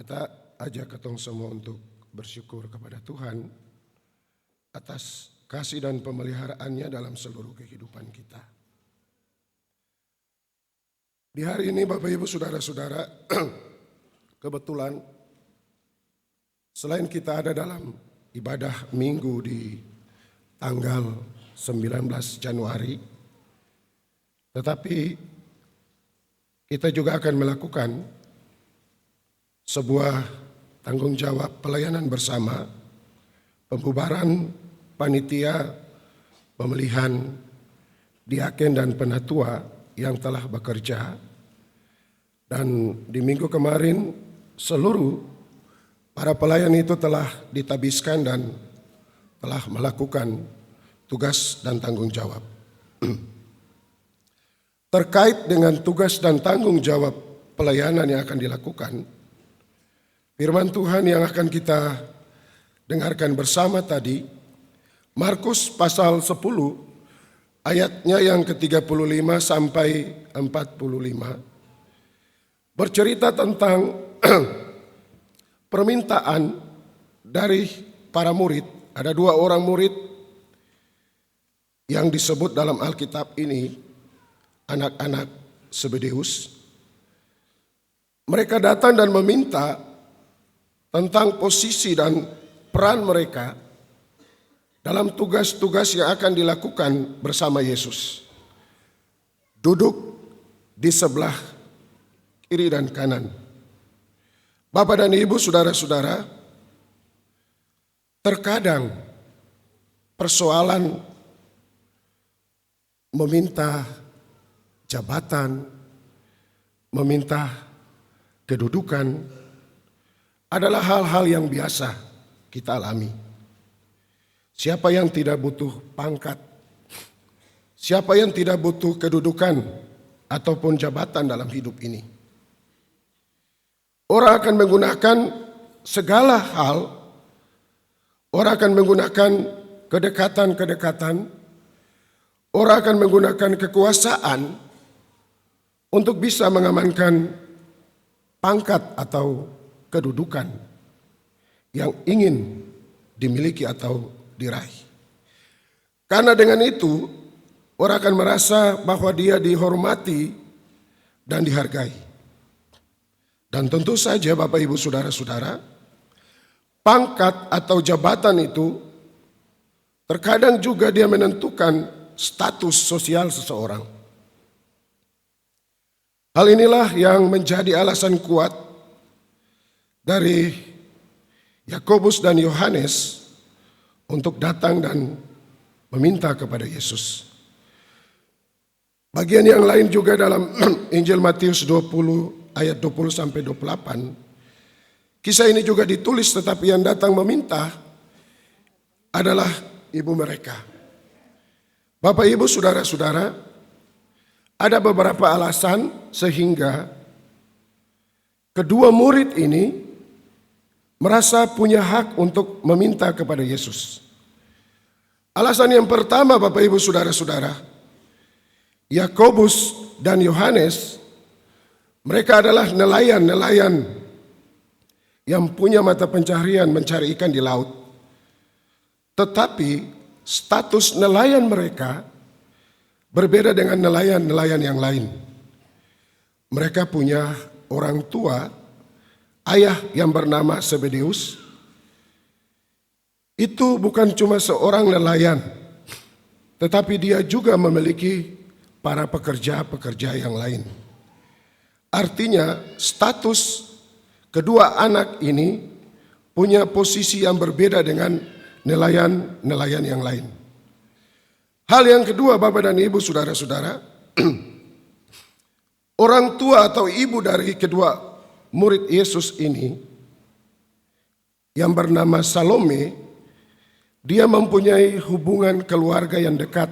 Kita ajak ketong semua untuk bersyukur kepada Tuhan atas kasih dan pemeliharaannya dalam seluruh kehidupan kita. Di hari ini Bapak Ibu Saudara-saudara, kebetulan selain kita ada dalam ibadah minggu di tanggal 19 Januari, tetapi kita juga akan melakukan sebuah tanggung jawab pelayanan bersama, pembubaran panitia, pemilihan diaken dan penatua yang telah bekerja. Dan di minggu kemarin seluruh para pelayan itu telah ditabiskan dan telah melakukan tugas dan tanggung jawab. Terkait dengan tugas dan tanggung jawab pelayanan yang akan dilakukan, firman Tuhan yang akan kita dengarkan bersama tadi, Markus pasal 10 ayatnya yang ke-35 sampai 45, bercerita tentang permintaan dari para murid. Ada dua orang murid yang disebut dalam Alkitab ini anak-anak Zebedeus. Mereka datang dan meminta tentang posisi dan peran mereka dalam tugas-tugas yang akan dilakukan bersama Yesus. Duduk di sebelah kiri dan kanan. Bapak dan Ibu, saudara-saudara, terkadang persoalan meminta jabatan, meminta kedudukan adalah hal-hal yang biasa kita alami. Siapa yang tidak butuh pangkat? Siapa yang tidak butuh kedudukan ataupun jabatan dalam hidup ini? Orang akan menggunakan segala hal, orang akan menggunakan kedekatan-kedekatan, orang akan menggunakan kekuasaan untuk bisa mengamankan pangkat atau kedudukan yang ingin dimiliki atau diraih. Karena dengan itu orang akan merasa bahwa dia dihormati dan dihargai. Dan tentu saja Bapak Ibu Saudara-saudara, pangkat atau jabatan itu terkadang juga dia menentukan status sosial seseorang. Hal inilah yang menjadi alasan kuat dari Yakobus dan Yohanes untuk datang dan meminta kepada Yesus. Bagian yang lain juga dalam Injil Matius 20 ayat 20 sampai 28. Kisah ini juga ditulis, tetapi yang datang meminta adalah ibu mereka. Bapak Ibu Saudara-saudara, ada beberapa alasan sehingga kedua murid ini merasa punya hak untuk meminta kepada Yesus. Alasan yang pertama Bapak Ibu Saudara-saudara, Yakobus dan Yohanes, mereka adalah nelayan-nelayan yang punya mata pencaharian mencari ikan di laut. Tetapi status nelayan mereka berbeda dengan nelayan-nelayan yang lain. Mereka punya orang tua, ayah yang bernama Zebedeus. Itu bukan cuma seorang nelayan, tetapi dia juga memiliki para pekerja-pekerja yang lain. Artinya status kedua anak ini punya posisi yang berbeda dengan nelayan-nelayan yang lain. Hal yang kedua Bapak dan Ibu Saudara-saudara, orang tua atau ibu dari kedua murid Yesus ini yang bernama Salome, dia mempunyai hubungan keluarga yang dekat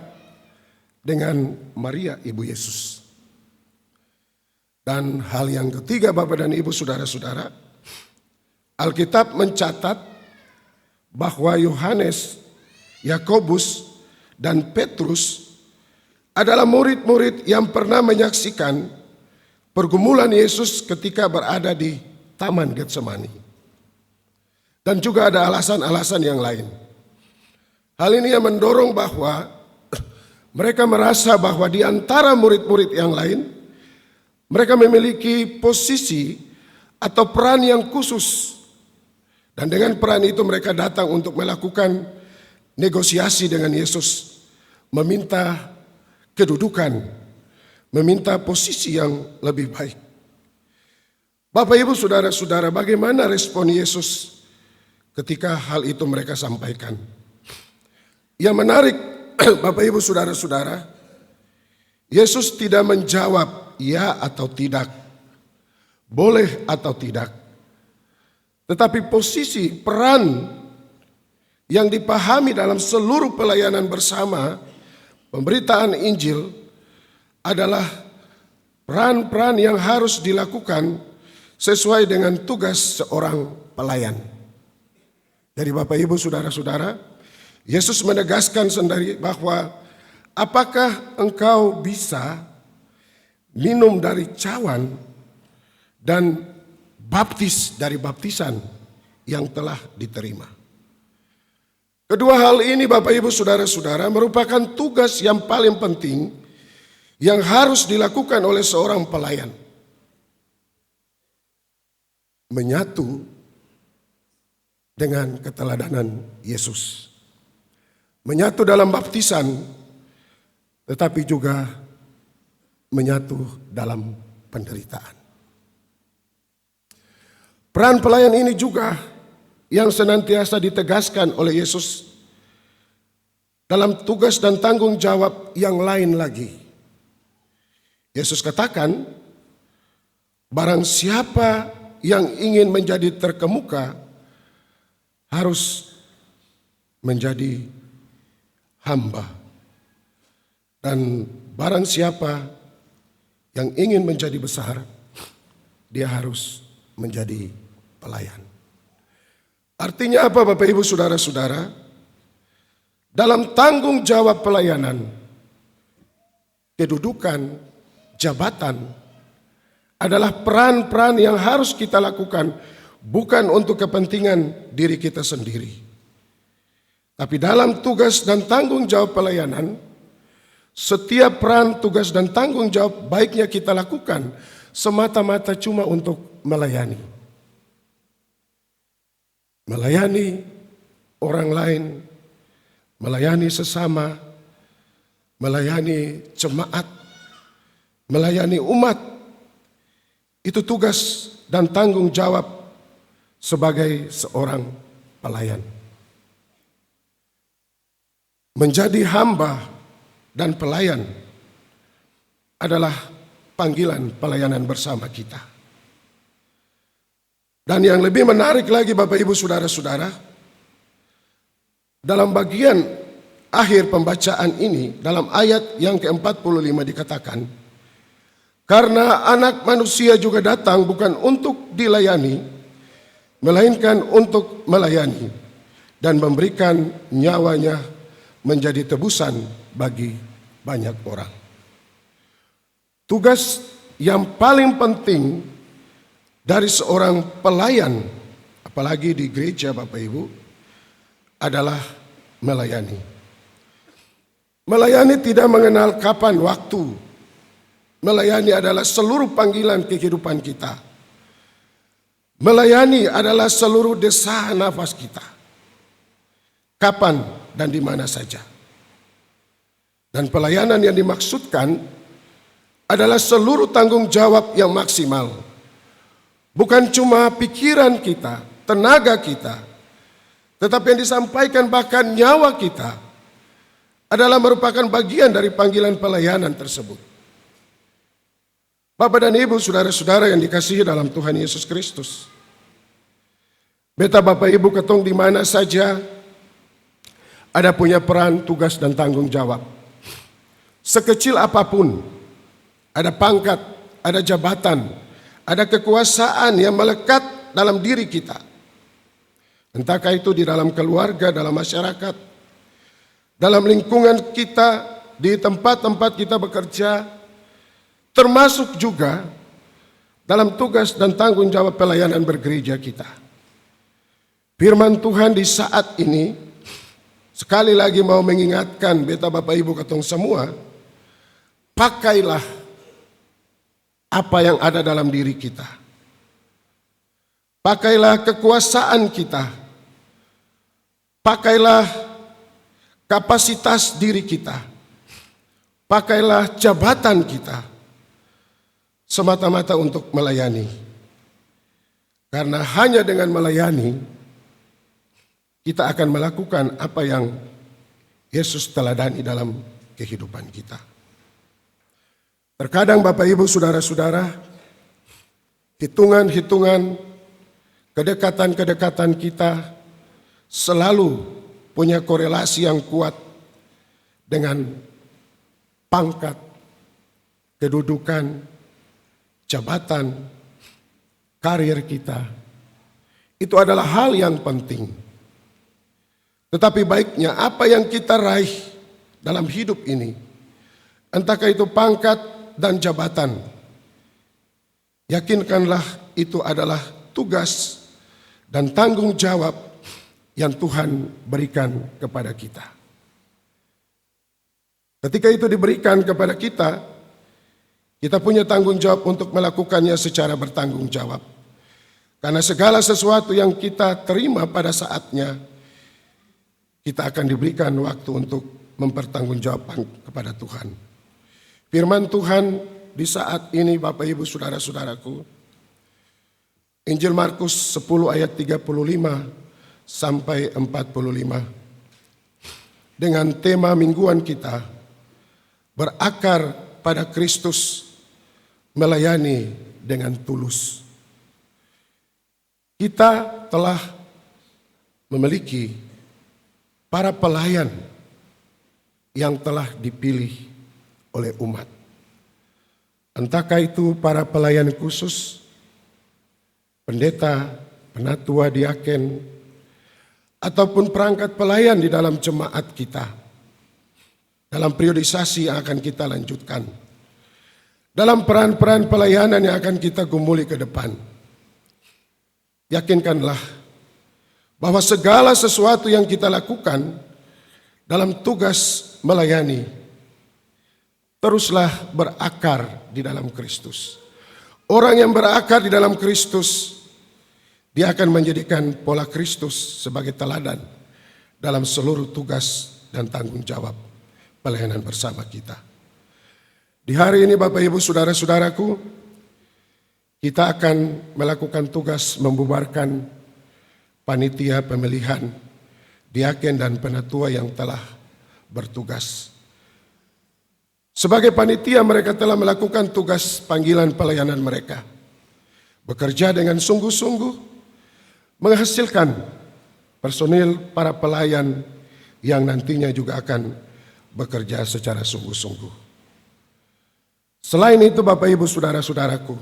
dengan Maria ibu Yesus. Dan hal yang ketiga Bapak dan Ibu Saudara-saudara, Alkitab mencatat bahwa Yohanes, Yakobus, dan Petrus adalah murid-murid yang pernah menyaksikan pergumulan Yesus ketika berada di Taman Getsemani. Dan juga ada alasan-alasan yang lain. Hal ini yang mendorong bahwa mereka merasa bahwa di antara murid-murid yang lain, mereka memiliki posisi atau peran yang khusus. Dan dengan peran itu mereka datang untuk melakukan negosiasi dengan Yesus, meminta kedudukan, meminta posisi yang lebih baik. Bapak, Ibu, saudara-saudara, bagaimana respon Yesus ketika hal itu mereka sampaikan? Yang menarik, Bapak, Ibu, saudara-saudara, Yesus tidak menjawab ya atau tidak, boleh atau tidak. Tetapi posisi peran yang dipahami dalam seluruh pelayanan bersama pemberitaan Injil adalah peran-peran yang harus dilakukan sesuai dengan tugas seorang pelayan. Jadi Bapak, Ibu, saudara-saudara, Yesus menegaskan sendiri bahwa apakah engkau bisa minum dari cawan dan baptis dari baptisan yang telah diterima. Kedua hal ini, Bapak, Ibu, saudara-saudara, merupakan tugas yang paling penting yang harus dilakukan oleh seorang pelayan. Menyatu dengan keteladanan Yesus. Menyatu dalam baptisan, tetapi juga menyatu dalam penderitaan. Peran pelayan ini juga yang senantiasa ditegaskan oleh Yesus dalam tugas dan tanggung jawab yang lain lagi. Yesus katakan, barang siapa yang ingin menjadi terkemuka harus menjadi hamba. Dan barang siapa yang ingin menjadi besar, dia harus menjadi pelayan. Artinya apa, Bapak, Ibu, saudara-saudara? Dalam tanggung jawab pelayanan, kedudukan, jabatan adalah peran-peran yang harus kita lakukan, bukan untuk kepentingan diri kita sendiri. Tapi dalam tugas dan tanggung jawab pelayanan, setiap peran, tugas, dan tanggung jawab baiknya kita lakukan semata-mata cuma untuk melayani. Melayani orang lain, melayani sesama, melayani jemaat, melayani umat. Itu tugas dan tanggung jawab sebagai seorang pelayan. Menjadi hamba dan pelayan adalah panggilan pelayanan bersama kita. Dan yang lebih menarik lagi, Bapak, Ibu, saudara-saudara, dalam bagian akhir pembacaan ini, dalam ayat yang ke-45 dikatakan, karena anak manusia juga datang bukan untuk dilayani, melainkan untuk melayani dan memberikan nyawanya menjadi tebusan bagi banyak orang. Tugas yang paling penting dari seorang pelayan, apalagi di gereja, Bapak, Ibu, adalah melayani. Melayani tidak mengenal kapan waktu. Melayani adalah seluruh panggilan kehidupan kita. Melayani adalah seluruh desah nafas kita. Kapan dan di mana saja. Dan pelayanan yang dimaksudkan adalah seluruh tanggung jawab yang maksimal. Bukan cuma pikiran kita, tenaga kita, tetapi yang disampaikan bahkan nyawa kita adalah merupakan bagian dari panggilan pelayanan tersebut. Bapak dan Ibu, saudara-saudara yang dikasihi dalam Tuhan Yesus Kristus. Beta Bapak Ibu ketong di mana saja ada punya peran, tugas, dan tanggung jawab. Sekecil apapun, ada pangkat, ada jabatan, ada kekuasaan yang melekat dalam diri kita. Entahkah itu di dalam keluarga, dalam masyarakat, dalam lingkungan kita, di tempat-tempat kita bekerja, termasuk juga dalam tugas dan tanggung jawab pelayanan bergereja kita. Firman Tuhan di saat ini sekali lagi mau mengingatkan beta Bapak Ibu katong semua, pakailah apa yang ada dalam diri kita. Pakailah kekuasaan kita. Pakailah kapasitas diri kita. Pakailah jabatan kita. Semata-mata untuk melayani. Karena hanya dengan melayani, kita akan melakukan apa yang Yesus teladani dalam kehidupan kita. Terkadang Bapak Ibu Saudara-saudara, hitungan-hitungan, kedekatan-kedekatan kita selalu punya korelasi yang kuat dengan pangkat, kedudukan, jabatan, karir kita. Itu adalah hal yang penting. Tetapi baiknya apa yang kita raih dalam hidup ini, entahkah itu pangkat dan jabatan, yakinkanlah itu adalah tugas dan tanggung jawab yang Tuhan berikan kepada kita. Ketika itu diberikan kepada kita, kita punya tanggung jawab untuk melakukannya secara bertanggung jawab. Karena segala sesuatu yang kita terima pada saatnya, kita akan diberikan waktu untuk mempertanggungjawabkan kepada Tuhan. Firman Tuhan di saat ini Bapak Ibu Saudara-saudaraku, Injil Markus 10 ayat 35 sampai 45. Dengan tema mingguan kita, berakar pada Kristus, melayani dengan tulus. Kita telah memiliki para pelayan yang telah dipilih oleh umat. Entahkah itu para pelayan khusus, pendeta, penatua, diaken, ataupun perangkat pelayan di dalam jemaat kita. Dalam periodisasi yang akan kita lanjutkan. Dalam peran-peran pelayanan yang akan kita gumuli ke depan. Yakinkanlah bahwa segala sesuatu yang kita lakukan dalam tugas melayani, teruslah berakar di dalam Kristus. Orang yang berakar di dalam Kristus, dia akan menjadikan pola Kristus sebagai teladan dalam seluruh tugas dan tanggung jawab pelayanan bersama kita. Di hari ini Bapak Ibu Saudara-saudaraku, kita akan melakukan tugas membubarkan panitia pemilihan diaken dan penatua yang telah bertugas. Sebagai panitia mereka telah melakukan tugas panggilan pelayanan mereka. Bekerja dengan sungguh-sungguh, menghasilkan personil para pelayan yang nantinya juga akan bekerja secara sungguh-sungguh. Selain itu Bapak Ibu Saudara-saudaraku,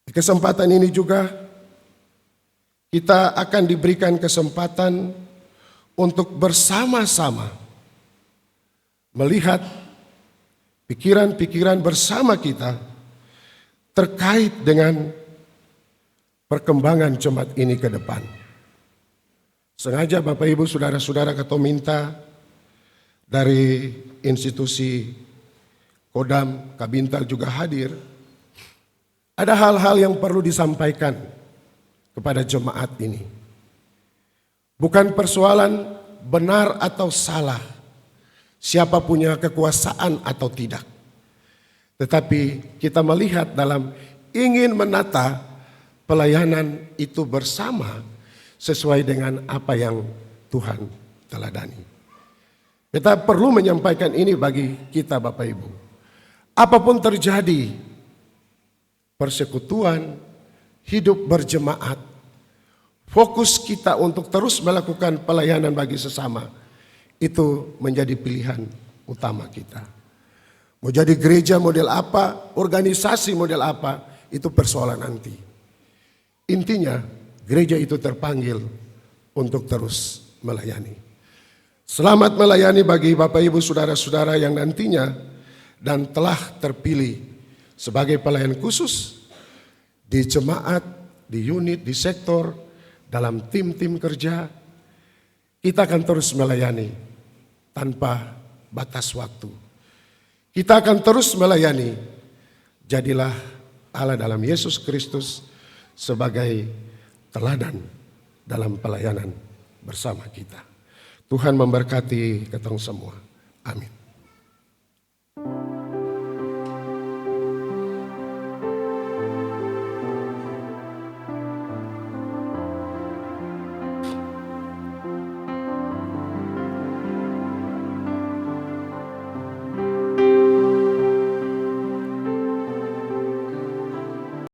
di kesempatan ini juga kita akan diberikan kesempatan untuk bersama-sama melihat pikiran-pikiran bersama kita terkait dengan perkembangan jemaat ini ke depan. Sengaja Bapak Ibu Saudara-saudara kata minta dari institusi Kodam, Kabintal juga hadir. Ada hal-hal yang perlu disampaikan kepada jemaat ini. Bukan persoalan benar atau salah, siapa punya kekuasaan atau tidak. Tetapi kita melihat dalam ingin menata pelayanan itu bersama sesuai dengan apa yang Tuhan teladani. Kita perlu menyampaikan ini bagi kita Bapak Ibu. Apapun terjadi, persekutuan, hidup berjemaat, fokus kita untuk terus melakukan pelayanan bagi sesama, itu menjadi pilihan utama kita. Mau jadi gereja model apa, organisasi model apa, itu persoalan nanti. Intinya, gereja itu terpanggil untuk terus melayani. Selamat melayani bagi Bapak Ibu Saudara-saudara yang nantinya dan telah terpilih sebagai pelayan khusus di jemaat, di unit, di sektor, dalam tim-tim kerja, kita akan terus melayani tanpa batas waktu. Kita akan terus melayani. Jadilah Allah dalam Yesus Kristus sebagai teladan dalam pelayanan bersama kita. Tuhan memberkati kita semua. Amin.